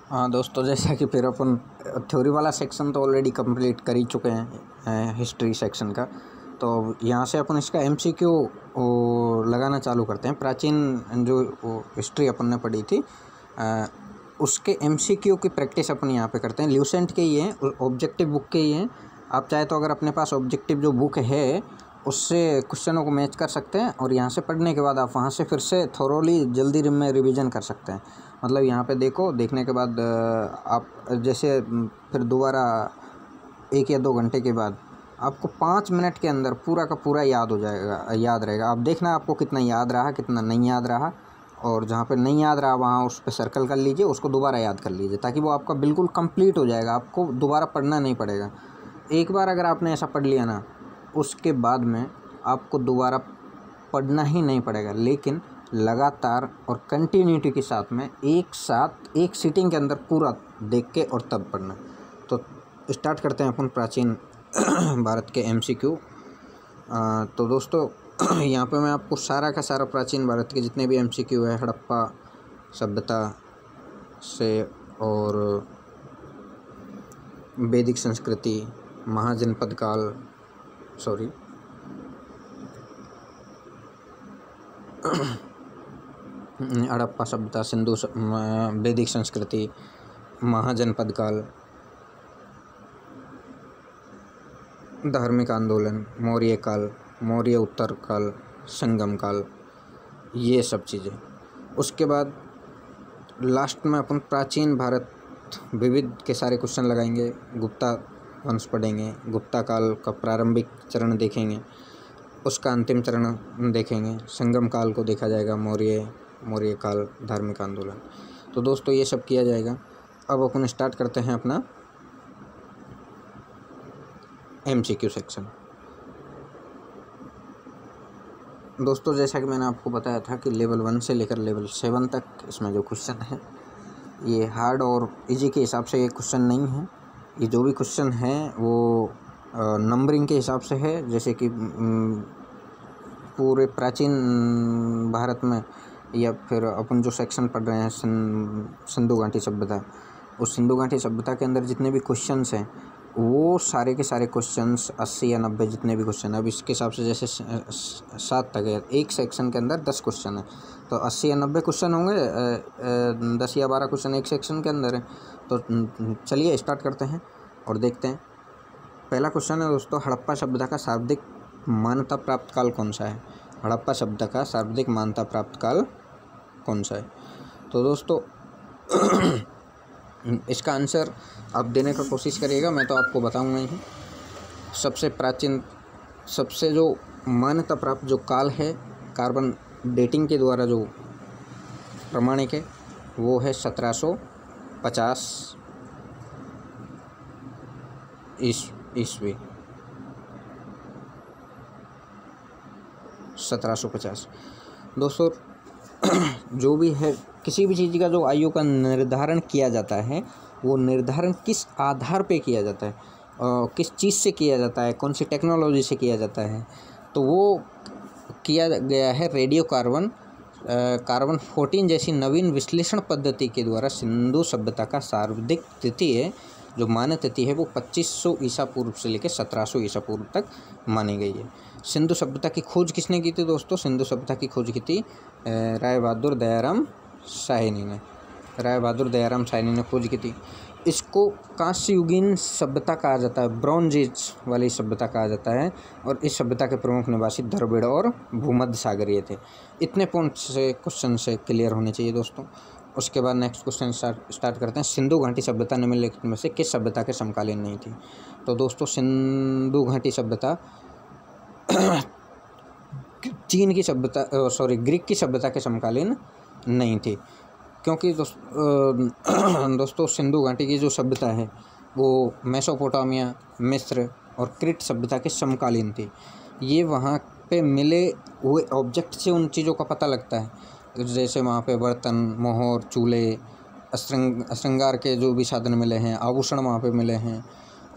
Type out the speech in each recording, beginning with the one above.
हाँ दोस्तों, जैसा कि फिर अपन थ्योरी वाला सेक्शन तो ऑलरेडी कंप्लीट कर ही चुके हैं हिस्ट्री सेक्शन का। तो यहाँ से अपन इसका एमसीक्यू लगाना चालू करते हैं। प्राचीन जो हिस्ट्री अपन ने पढ़ी थी उसके एमसीक्यू की प्रैक्टिस अपन यहाँ पे करते हैं। ल्यूसेंट के ही हैं, ऑब्जेक्टिव बुक के ही हैं। आप चाहे तो अगर अपने पास ऑब्जेक्टिव जो बुक है उससे क्वेश्चनों को मैच कर सकते हैं और यहाँ से पढ़ने के बाद आप वहाँ से फिर से थोरोली जल्दी में रिवीजन कर सकते हैं। मतलब यहाँ पे देखने के बाद आप जैसे फिर दोबारा 1 या 2 घंटे के बाद आपको 5 मिनट के अंदर पूरा का पूरा याद हो जाएगा, याद रहेगा। आप देखना आपको कितना याद रहा, कितना नहीं याद रहा, और जहाँ पे नहीं याद रहा वहाँ उस पर सर्कल कर लीजिए, उसको दोबारा याद कर लीजिए ताकि वो आपका बिल्कुल कंप्लीट हो जाएगा। आपको दोबारा पढ़ना नहीं पड़ेगा। एक बार अगर आपने ऐसा पढ़ लिया ना, उसके बाद में आपको दोबारा पढ़ना ही नहीं पड़ेगा, लेकिन लगातार और कंटिन्यूटी के साथ में एक सीटिंग के अंदर पूरा देख के और तब पढ़ना। तो स्टार्ट करते हैं अपन प्राचीन भारत के एमसीक्यू। तो दोस्तों यहाँ पे मैं आपको सारा का सारा प्राचीन भारत के जितने भी एमसीक्यू है हड़प्पा सभ्यता से और वैदिक संस्कृति, महाजनपद काल, हड़प्पा सभ्यता, वैदिक संस्कृति, महाजनपद काल, धार्मिक आंदोलन, मौर्य काल, मौर्य उत्तर काल, संगम काल, ये सब चीज़ें। उसके बाद लास्ट में अपन प्राचीन भारत विविध के सारे क्वेश्चन लगाएंगे। गुप्ता वंश पढ़ेंगे, गुप्ता काल का प्रारंभिक चरण देखेंगे, उसका अंतिम चरण देखेंगे, संगम काल को देखा जाएगा, मौर्य काल, धार्मिक आंदोलन। तो दोस्तों ये सब किया जाएगा। अब अपन स्टार्ट करते हैं अपना एमसीक्यू सेक्शन। दोस्तों जैसा कि मैंने आपको बताया था कि लेवल 1 से लेकर लेवल 7 तक इसमें जो क्वेश्चन है ये हार्ड और इजी के हिसाब से ये क्वेश्चन नहीं है। ये जो भी क्वेश्चन है वो नंबरिंग के हिसाब से है। जैसे कि पूरे प्राचीन भारत में या फिर अपन जो सेक्शन पढ़ रहे हैं सिंधु घाटी सभ्यता, उस सिंधु घाटी सभ्यता के अंदर जितने भी क्वेश्चंस हैं वो सारे के सारे क्वेश्चंस 80 या 90 जितने भी क्वेश्चन है, अब इसके हिसाब से जैसे 7 तक है, एक सेक्शन के अंदर 10 क्वेश्चन है तो 80 या 90 क्वेश्चन होंगे। 10 या 12 क्वेश्चन एक सेक्शन के अंदर है। तो चलिए स्टार्ट करते हैं और देखते हैं। पहला क्वेश्चन है दोस्तों, हड़प्पा सभ्यता का सर्वाधिक मान्यता प्राप्त काल कौन सा है? हड़प्पा सभ्यता का सर्वाधिक मान्यता प्राप्त काल कौन सा है? तो दोस्तों इसका आंसर आप देने का कोशिश करिएगा, मैं तो आपको बताऊंगा ही। सबसे प्राचीन, सबसे जो मान्यता प्राप्त जो काल है कार्बन डेटिंग के द्वारा जो प्रमाणिक है वो है 1750 ईस्वी। 1750 दोस्तों जो भी है, किसी भी चीज़ का जो आयु का निर्धारण किया जाता है वो निर्धारण किस आधार पे किया जाता है, किस चीज़ से किया जाता है, कौन सी टेक्नोलॉजी से किया जाता है, तो वो किया गया है रेडियो कार्बन 14 जैसी नवीन विश्लेषण पद्धति के द्वारा। सिंधु सभ्यता का सर्वाधिक तिथि है, जो मान्य तिथि है वो 2500 ईसा पूर्व से लेकर 1700 ईसा पूर्व तक मानी गई है। सिंधु सभ्यता की खोज किसने की थी दोस्तों? सिंधु सभ्यता की खोज की थी राय बहादुर दयाराम शाहिनी ने। राय बहादुर दयाराम शाहिनी ने खोज की थी। इसको कांस्य युगीन सभ्यता कहा जाता है, ब्रॉन्ज एज वाली सभ्यता कहा जाता है, और इस सभ्यता के प्रमुख निवासी द्रविड़ और भूमध्य सागरीय थे। इतने पॉइंट से क्वेश्चन से क्लियर होने चाहिए दोस्तों। उसके बाद नेक्स्ट क्वेश्चन स्टार्ट करते हैं। सिंधु घाटी सभ्यता निम्नलिखित में से किस सभ्यता के समकालीन नहीं थी? तो दोस्तों सिंधु घाटी सभ्यता चीन की सभ्यता, ग्रीक की सभ्यता के समकालीन नहीं थी, क्योंकि दोस्तों सिंधु घाटी की जो सभ्यता है वो मेसोपोटामिया, मिस्र और क्रीट सभ्यता के समकालीन थी। ये वहाँ पे मिले हुए ऑब्जेक्ट से उन चीज़ों का पता लगता है। जैसे वहाँ पे बर्तन, मोहर, चूल्हे, श्रृंगार के जो भी साधन मिले हैं, आभूषण वहाँ पे मिले हैं,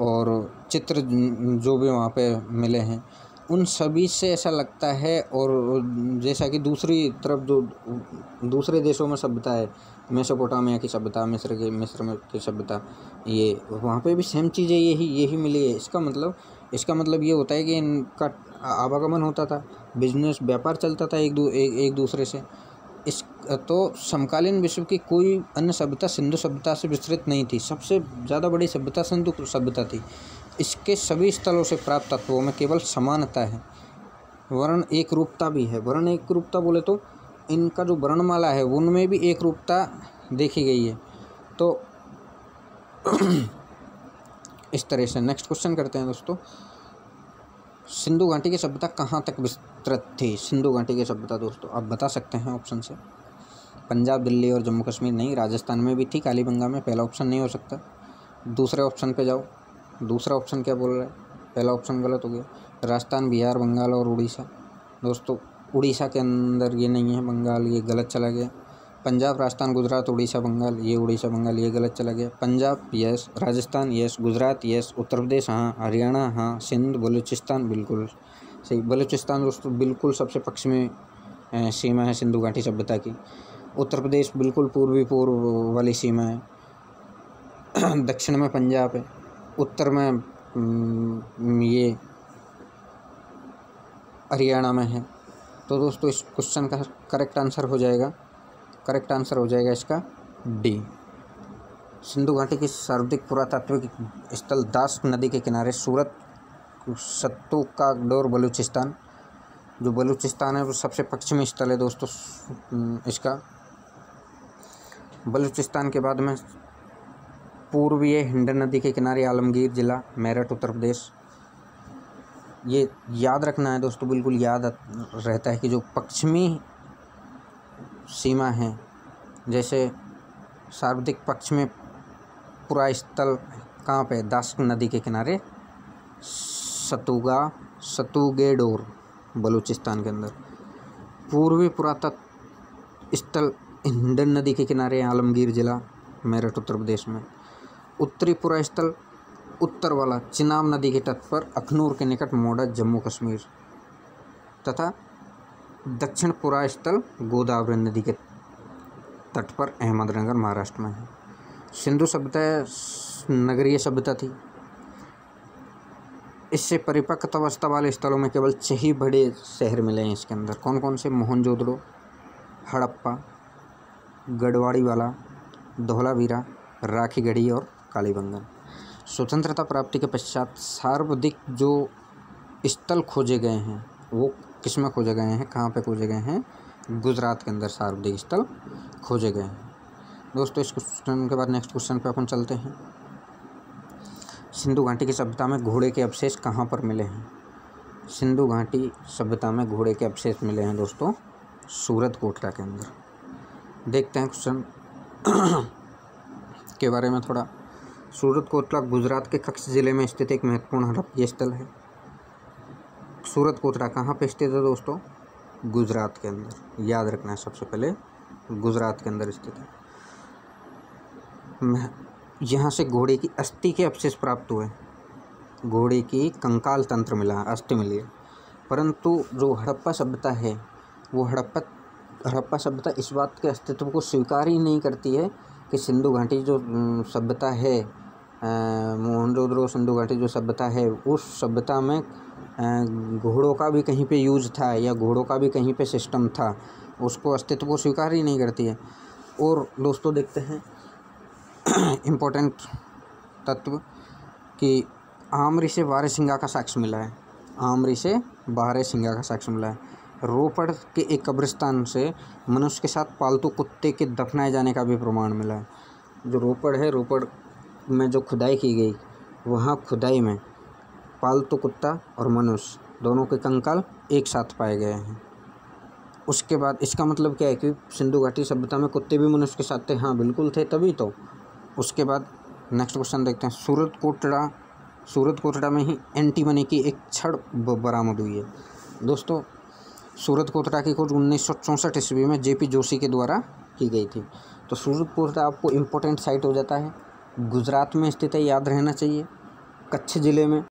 और चित्र जो भी वहाँ पे मिले हैं, उन सभी से ऐसा लगता है। और जैसा कि दूसरी तरफ जो दूसरे देशों में सभ्यता है मेसोपोटामिया की सभ्यता, मिस्र की सभ्यता, ये वहाँ पे भी सेम चीज़ें यही मिली है। इसका मतलब ये होता है कि इनका आवागमन होता था, बिजनेस व्यापार चलता था एक दूसरे से। तो समकालीन विश्व की कोई अन्य सभ्यता सिंधु सभ्यता से विस्तृत नहीं थी। सबसे ज़्यादा बड़ी सभ्यता सिंधु सभ्यता थी। इसके सभी स्थलों से प्राप्त तत्वों में केवल समानता है, वर्ण एक रूपता भी है। वर्ण एक रूपता बोले तो इनका जो वर्णमाला है उनमें भी एक रूपता देखी गई है। तो इस तरह से नेक्स्ट क्वेश्चन करते हैं दोस्तों। सिंधु घाटी की सभ्यता कहाँ तक विस्तृत थी? सिंधु घाटी की सभ्यता दोस्तों आप बता सकते हैं ऑप्शन से। पंजाब, दिल्ली और जम्मू कश्मीर नहीं, राजस्थान में भी थी, कालीबंगा में। पहला ऑप्शन नहीं हो सकता। दूसरे ऑप्शन पे जाओ। दूसरा ऑप्शन क्या बोल रहा है? पहला ऑप्शन गलत हो गया। राजस्थान, बिहार, बंगाल और उड़ीसा। दोस्तों उड़ीसा के अंदर ये नहीं है, बंगाल, ये गलत चला गया। पंजाब, राजस्थान, गुजरात, उड़ीसा, बंगाल, ये उड़ीसा, बंगाल, ये गलत चला गया। Punjab yes, Rajasthan yes, Gujarat yes, Uttar Pradesh हाँ, हरियाणा हाँ, सिंध, बलूचिस्तान बिल्कुल सही। बलूचिस्तान दोस्तों बिल्कुल सबसे पश्चिमी सीमा है सिंधु घाटी सभ्यता की। उत्तर प्रदेश बिल्कुल पूर्व वाली सीमा है। दक्षिण में पंजाब है, उत्तर में ये हरियाणा में है। तो दोस्तों इस क्वेश्चन का करेक्ट आंसर हो जाएगा इसका डी। सिंधु घाटी की सर्वाधिक पुरातात्विक स्थल दास नदी के किनारे सूरत, सत्तू का डोर, बलूचिस्तान। जो बलूचिस्तान है वो सबसे पश्चिमी स्थल है दोस्तों इसका। बलूचिस्तान के बाद में पूर्वीय हिंडन नदी के किनारे आलमगीर जिला, मेरठ, उत्तर प्रदेश। ये याद रखना है दोस्तों, बिल्कुल याद रहता है कि जो पश्चिमी सीमा है, जैसे सर्वाधिक पश्चिमी पुरा स्थल कहाँ पे? दास नदी के किनारे, सतुगेडोर, बलूचिस्तान के अंदर। पूर्वी पुरातत्व स्थल हिंडन नदी के किनारे, आलमगीर जिला, मेरठ, उत्तर प्रदेश में। उत्तरी पुरा स्थल उत्तर वाला चिनाब नदी के तट पर अखनूर के निकट मोडा, जम्मू कश्मीर। तथा दक्षिण पुरा स्थल गोदावरी नदी के तट पर अहमदनगर, महाराष्ट्र में है। सिंधु सभ्यता नगरीय सभ्यता थी। इससे परिपक्व अवस्था वाले स्थलों में केवल 6 ही बड़े शहर मिले हैं इसके अंदर। कौन कौन से? मोहनजोदड़ो, हड़प्पा, गढ़वाड़ीवाला, धौलावीरा, राखीगढ़ी और कालीबंगन। स्वतंत्रता प्राप्ति के पश्चात सर्वाधिक जो स्थल खोजे गए हैं वो किस में खोजे गए हैं? कहाँ पे खोजे गए हैं? गुजरात के अंदर सर्वाधिक स्थल खोजे गए हैं दोस्तों। इस क्वेश्चन के बाद नेक्स्ट क्वेश्चन पे अपन चलते हैं। सिंधु घाटी की सभ्यता में घोड़े के अवशेष कहाँ पर मिले हैं? सिंधु घाटी सभ्यता में घोड़े के अवशेष मिले हैं दोस्तों सूरत कोटला के अंदर। देखते हैं क्वेश्चन के बारे में थोड़ा। सूरत कोटला गुजरात के कच्छ जिले में स्थित एक महत्वपूर्ण हड़प्पा स्थल है। सूरत कोटला कहाँ पे स्थित है दोस्तों? गुजरात के अंदर। याद रखना है सबसे पहले, गुजरात के अंदर स्थित है। यहाँ से घोड़े की अस्थि के अवशेष प्राप्त हुए। घोड़े की कंकाल तंत्र मिला, अस्थि मिली है। परंतु जो हड़प्पा सभ्यता है वो हड़प्पा सभ्यता इस बात के अस्तित्व को स्वीकार ही नहीं करती है कि सिंधु घाटी जो सभ्यता है, मोहनजोदड़ो सिंधु घाटी जो सभ्यता है, उस सभ्यता में घोड़ों का भी कहीं पे यूज था या घोड़ों का भी कहीं पे सिस्टम था, उसको अस्तित्व को स्वीकार ही नहीं करती है। और दोस्तों देखते हैं इम्पोर्टेंट तत्व कि आमरी से बारहसिंगा का साक्ष्य मिला है। आमरी से बारहसिंगा का साक्ष्य मिला है। रोपड़ के एक कब्रिस्तान से मनुष्य के साथ पालतू कुत्ते के दफनाए जाने का भी प्रमाण मिला है। जो रोपड़ है, रोपड़ में जो खुदाई की गई, वहाँ खुदाई में पालतू कुत्ता और मनुष्य दोनों के कंकाल एक साथ पाए गए हैं। उसके बाद इसका मतलब क्या है कि सिंधु घाटी सभ्यता में कुत्ते भी मनुष्य के साथ थे? हाँ बिल्कुल थे, तभी तो। उसके बाद नेक्स्ट क्वेश्चन देखते हैं। सूरत कोटड़ा में ही एंटीमनी की एक छड़ बरामद हुई है दोस्तों। सूरत कोटड़ा की खोज 1964 ईस्वी में जेपी जोशी के द्वारा की गई थी। तो सूरत कोटड़ा आपको इम्पोर्टेंट साइट हो जाता है, गुजरात में स्थित है, याद रहना चाहिए, कच्छ ज़िले में।